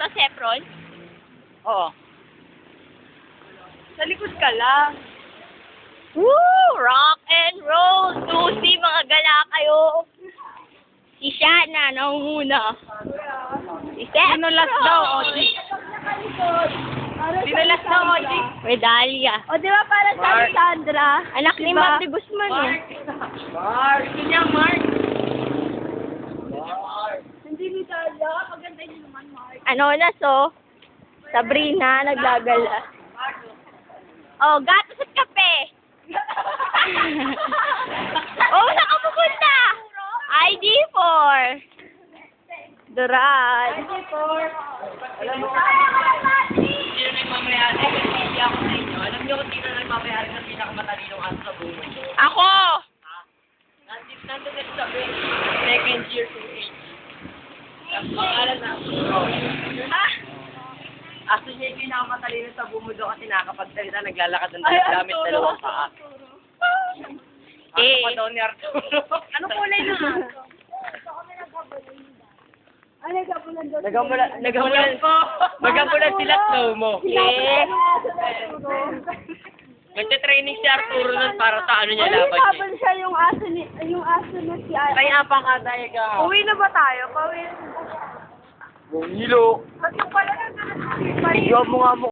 ba, Sepron? Oo. Sa likod ka lang. Woo! Rock and roll! Susi, mga gala kayo! Si Shana, nangunguna. Si Sepron! Sino last daw, Oji? Sino last daw, Oji? Medalia. O, di ba parang sabi Sandra? Anak ni Diba? Mark de Guzman, eh. Mark! Yun niya, Mark! Hindi ni Talia. Maganda yun naman, Mark. Ano na, so? Sabrina, naggagala. Oh, gatos at kape! Oh, saan ka pupunta? ID4! Duran. Alam mo, sino nagmamayari? Hindi ako sa inyo. Alam niyo kung sino nagmamayari ng pinakamatalino aso sa buong mundo? Ako! Nandun na sa second year to age. Ang pangalan na Ha? aso niya yung pinakamatalino sa buong mundo kasi nakakapagsalita, naglalakad ng gamit dalawang paa. Aso pa daw ni Arturo. Ano kulay na aso? Ano ka po nandun? Nagamulan sila slow mo. Yeah. Magte-training si Arturo nun para sa ano niya Uy, laban niya. habang siya yung aso na si Ate. Kaya pa ka tayo ka. Uwi na ba tayo? Pauwi. Hilo. Ba't yung pala nandun na si Job mo nga mo.